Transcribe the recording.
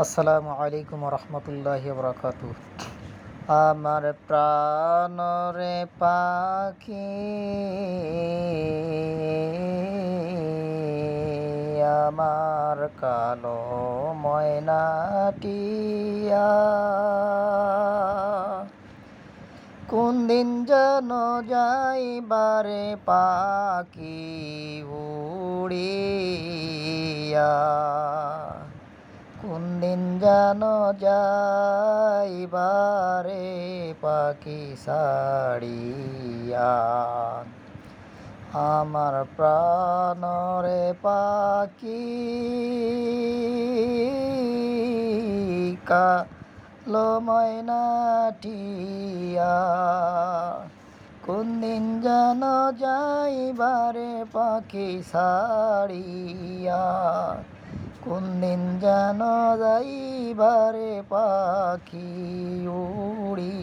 আসসালামু আলাইকুম রহমতুল্লাহি বরকাতু। আমার প্রাণরে পাখি, আমার কালো ময়নাটিয়া, কোন দিন যেন যাইবারে পাখি উড়িয়া, কোন দিন যেন যাইবারে পাখি ছাড়িয়া। আমার প্রাণরে পাখি, কালো ময়নাটিয়া, কোন দিন যেন যাইবারে পাখি ছাড়িয়া, কোন দিন যেন যাইবারে পাখি উড়িয়া।